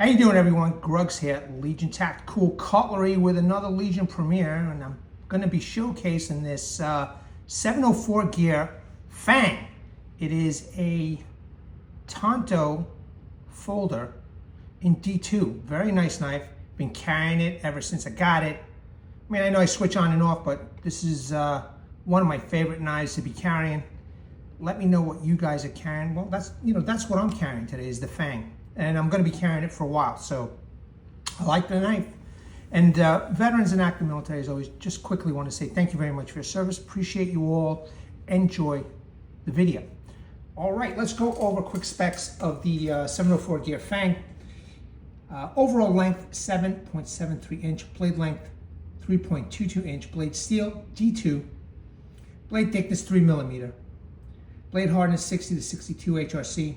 How you doing, everyone? Grugs here, Legion Tactical Cutlery with another Legion premiere, and I'm going to be showcasing this 704 Gear Fang. It is a Tanto folder in D2. Very nice knife. Been carrying it ever since I got it. I mean, I know I switch on and off, but this is one of my favorite knives to be carrying. Let me know what you guys are carrying. Well, that's what I'm carrying today is the Fang. And I'm going to be carrying it for a while, so I like the knife. And veterans and active military, as always, just quickly want to say thank you very much for your service. Appreciate you all. Enjoy the video. All right, let's go over quick specs of the 704 Gear Fang. Overall length, 7.73 inch. Blade length, 3.22 inch. Blade steel, D2. Blade thickness, 3 millimeter. Blade hardness, 60 to 62 HRC.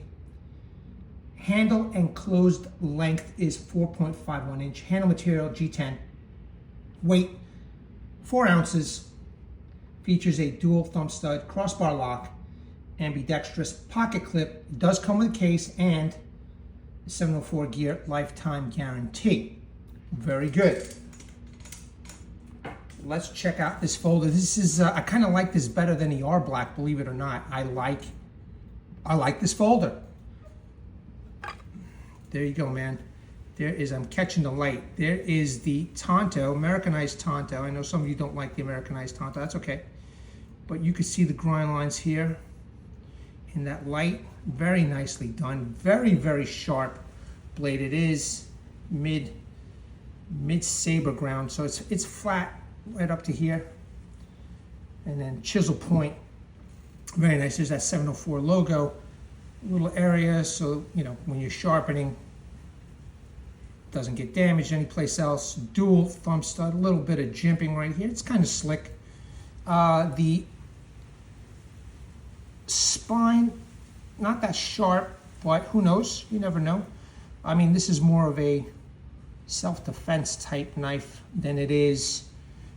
Handle and closed length is 4.51 inch. Handle material, G10. Weight, 4 ounces. Features a dual thumb stud, crossbar lock, ambidextrous pocket clip. It does come with a case and the 704 Gear lifetime guarantee. Very good. Let's check out this folder. This is, I kind of like this better than the R Black, believe it or not. I like this folder. There you go, man. There is, I'm catching the light. There is the Tanto, Americanized Tanto. I know some of you don't like the Americanized Tanto, that's okay. But you can see the grind lines here in that light. Very nicely done. Very, very sharp blade. It is mid saber ground, so it's flat right up to here. And then chisel point. Very nice. There's that 704 logo. Little area, so when you're sharpening, doesn't get damaged anyplace else. Dual thumb stud, a little bit of jimping right here. It's kind of slick. The spine, not that sharp, but who knows? You never know. I mean, this is more of a self-defense type knife than it is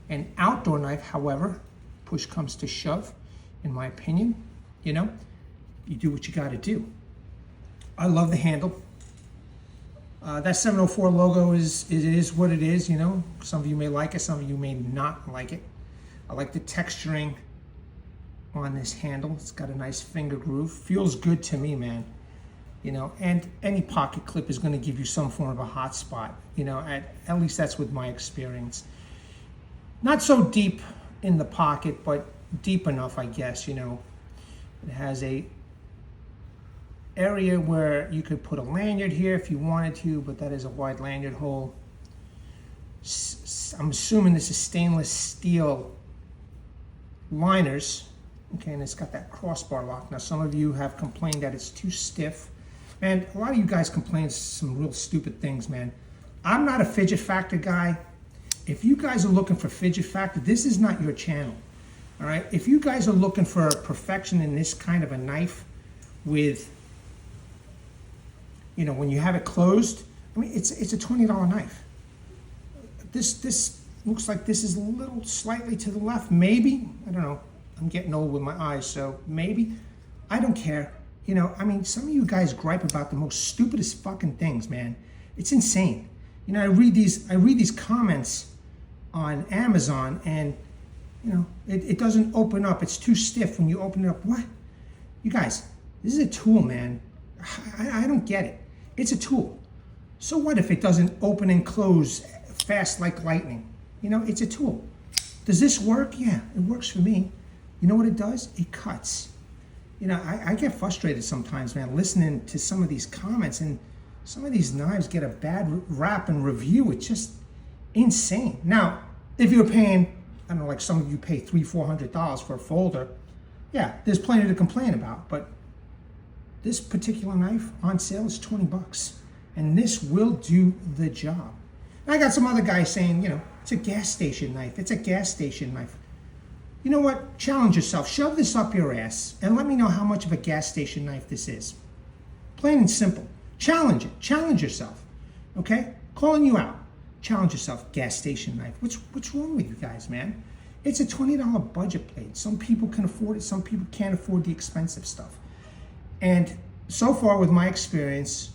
an outdoor knife. However, push comes to shove, in my opinion, you do what you got to do. I love the handle. That 704 logo is what it is, Some of you may like it, some of you may not like it. I like the texturing on this handle. It's got a nice finger groove. Feels good to me, man. And any pocket clip is going to give you some form of a hot spot. At least that's with my experience. Not so deep in the pocket, but deep enough, I guess. It has a area where you could put a lanyard here if you wanted to, but that is a wide lanyard hole. I'm assuming this is stainless steel liners. Okay, and it's got that crossbar lock. Now, some of you have complained that it's too stiff. And a lot of you guys complain some real stupid things, man. I'm not a fidget factor guy. If you guys are looking for fidget factor, this is not your channel. All right? If you guys are looking for perfection in this kind of a knife with when you have it closed, I mean, it's a $20 knife. This looks like this is a little slightly to the left, maybe. I don't know. I'm getting old with my eyes, so maybe. I don't care. I mean, some of you guys gripe about the most stupidest fucking things, man. It's insane. I read these comments on Amazon, and it doesn't open up. It's too stiff when you open it up. What? You guys, this is a tool, man. I don't get it. It's a tool. So what if it doesn't open and close fast like lightning? It's a tool. Does this work? Yeah, it works for me. You know what it does? It cuts. I get frustrated sometimes, man, listening to some of these comments, and some of these knives get a bad rap and review. It's just insane. Now, if you're paying, I don't know, like some of you pay $300-400 for a folder, yeah, there's plenty to complain about, but this particular knife on sale is $20, and this will do the job. And I got some other guys saying, it's a gas station knife. It's a gas station knife. You know what? Challenge yourself. Shove this up your ass and let me know how much of a gas station knife this is. Plain and simple. Challenge it. Challenge yourself. Okay? Calling you out. Challenge yourself. Gas station knife. What's wrong with you guys, man? It's a $20 budget blade. Some people can afford it. Some people can't afford the expensive stuff. And so far with my experience,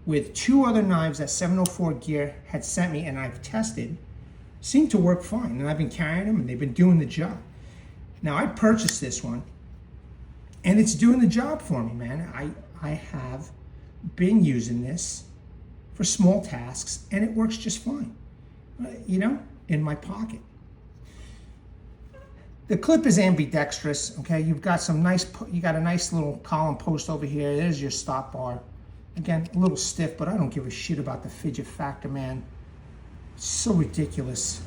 with 2 other knives that 704 Gear had sent me and I've tested, seem to work fine. And I've been carrying them and they've been doing the job. Now I purchased this one and it's doing the job for me, man. I have been using this for small tasks and it works just fine, you know, in my pocket. The clip is ambidextrous, okay? You've got some nice, you got a nice little column post over here. There's your stop bar. Again, a little stiff, but I don't give a shit about the fidget factor, man. It's so ridiculous.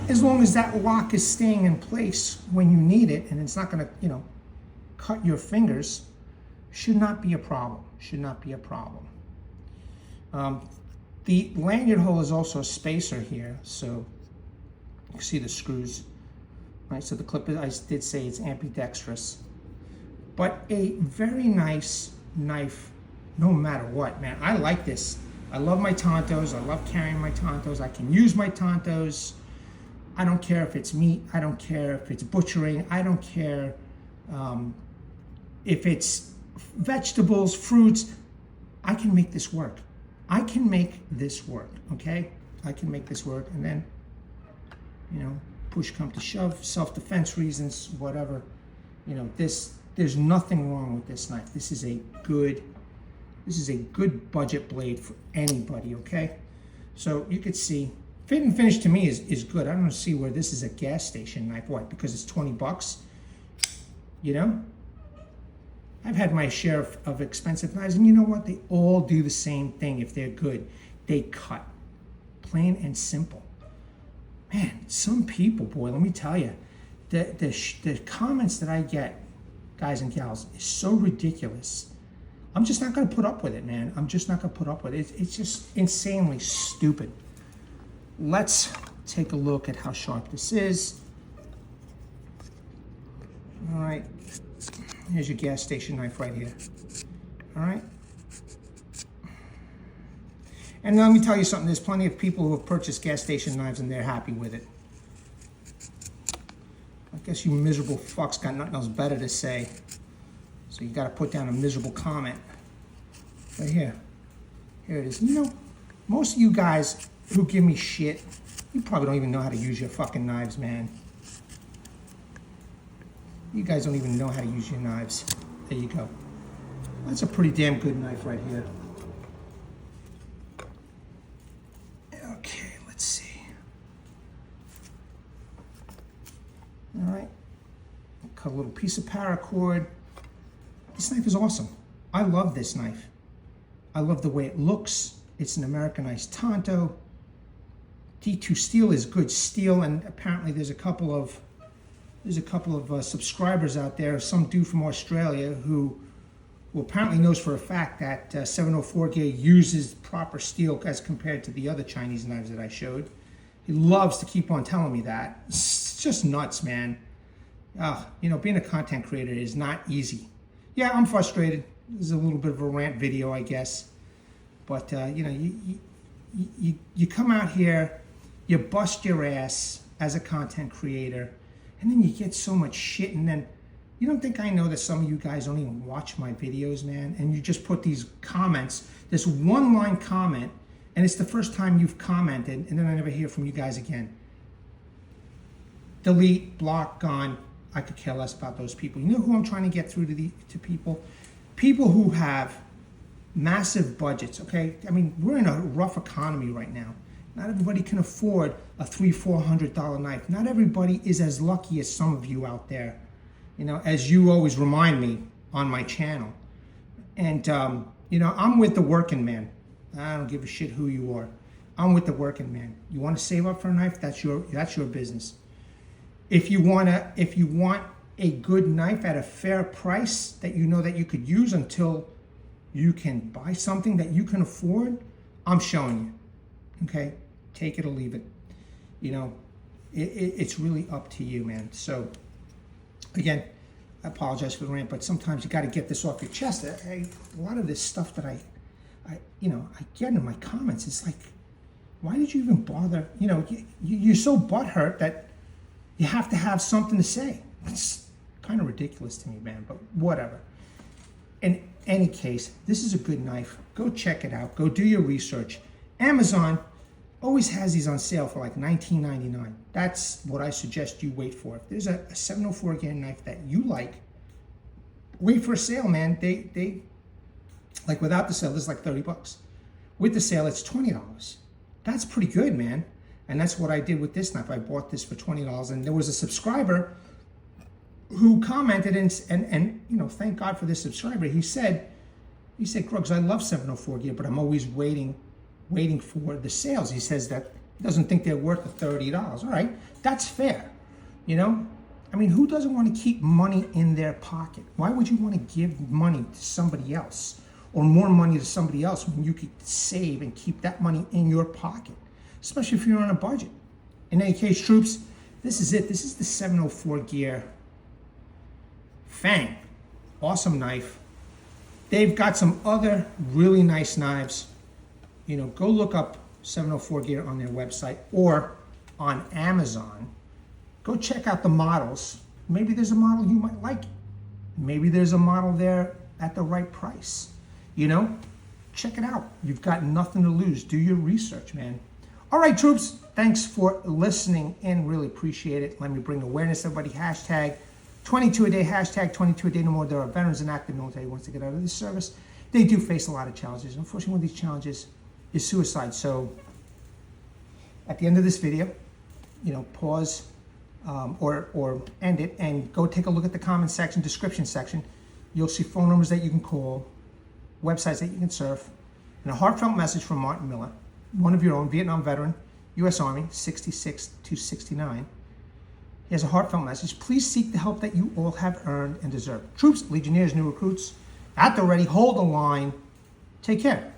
As long as that lock is staying in place when you need it and it's not gonna, you know, cut your fingers, should not be a problem. Should not be a problem. The lanyard hole is also a spacer here, so you can see the screws. Right, so the clip, I did say it's ambidextrous, but a very nice knife, no matter what, man. I like this. I love my Tantos. I love carrying my Tantos. I can use my Tantos. I don't care if it's meat. I don't care if it's butchering. I don't care if it's vegetables, fruits. I can make this work. I can make this work, okay? I can make this work, and then, you know, push come to shove, self-defense reasons, whatever. You know, there's nothing wrong with this knife. This is a good budget blade for anybody, okay? So you could see, fit and finish to me is good. I don't see where this is a gas station knife. What, because it's 20 bucks? You know? I've had my share of expensive knives, and you know what? They all do the same thing if they're good. They cut. Plain and simple. Man, some people, boy, let me tell you, the comments that I get, guys and gals, is so ridiculous. I'm just not going to put up with it, man. I'm just not going to put up with it. It's just insanely stupid. Let's take a look at how sharp this is. All right. Here's your gas station knife right here. All right. And let me tell you something, there's plenty of people who have purchased gas station knives and they're happy with it. I guess you miserable fucks got nothing else better to say. So you gotta put down a miserable comment. Right here. Here it is. You know, most of you guys who give me shit, you probably don't even know how to use your fucking knives, man. You guys don't even know how to use your knives. There you go. That's a pretty damn good knife right here. Okay, let's see. All right. Cut a little piece of paracord. This knife is awesome. I love this knife. I love the way it looks. It's an Americanized Tanto. D2 steel is good steel, and apparently there's a couple of subscribers out there, some dude from Australia who apparently knows for a fact that 704 Gear uses proper steel as compared to the other Chinese knives that I showed. He loves to keep on telling me that. It's just nuts, man. You know, being a content creator is not easy. Yeah, I'm frustrated. This is a little bit of a rant video, I guess. But, you know, you come out here, you bust your ass as a content creator, and then you get so much shit, and then you don't think I know that some of you guys don't even watch my videos, man? And you just put these comments, this one-line comment, and it's the first time you've commented, and then I never hear from you guys again. Delete, block, gone. I could care less about those people. You know who I'm trying to get through to people? People who have massive budgets, okay? I mean, we're in a rough economy right now. Not everybody can afford a $300-400 knife. Not everybody is as lucky as some of you out there. You know, as you always remind me on my channel. And, you know, I'm with the working man. I don't give a shit who you are. I'm with the working man. You want to save up for a knife? That's your business. If you want a good knife at a fair price that you know that you could use until you can buy something that you can afford, I'm showing you. Okay? Take it or leave it. You know, it's really up to you, man. So, again, I apologize for the rant, but sometimes you got to get this off your chest. A lot of this stuff that I get in my comments, it's like, why did you even bother? You know, you're so butthurt that you have to have something to say. It's kind of ridiculous to me, man, but whatever. And any case, this is a good knife. Go check it out. Go do your research. Amazon always has these on sale for like $19.99. That's what I suggest you wait for. If there's a 704 Gear knife that you like, wait for a sale, man. They like without the sale, this is like 30 bucks. With the sale, it's $20. That's pretty good, man. And that's what I did with this knife. I bought this for $20, and there was a subscriber who commented and you know, thank God for this subscriber. He said, Cruggs, I love 704 Gear, but I'm always waiting for the sales. He says that he doesn't think they're worth the $30. All right, that's fair. You know, I mean, who doesn't want to keep money in their pocket? Why would you want to give money to somebody else or more money to somebody else when you could save and keep that money in your pocket, especially if you're on a budget? In any case, troops, this is it. This is the 704 Gear Fang. Awesome knife. They've got some other really nice knives. You know, go look up 704 Gear on their website or on Amazon. Go check out the models. Maybe there's a model you might like. Maybe there's a model there at the right price. You know, check it out. You've got nothing to lose. Do your research, man. All right, troops, thanks for listening in. Really appreciate it. Let me bring awareness, everybody. Hashtag 22 a day, hashtag 22 a day no more. There are veterans and active military who wants to get out of this service. They do face a lot of challenges. Unfortunately, one of these challenges is suicide. So at the end of this video, you know, pause or end it and go take a look at the comment section, description section. You'll see phone numbers that you can call, websites that you can surf, and a heartfelt message from Martin Miller, one of your own, Vietnam veteran, U.S. Army, 66 to 69. He has a heartfelt message. Please seek the help that you all have earned and deserve. Troops, Legionnaires, new recruits, at the ready, hold the line. Take care.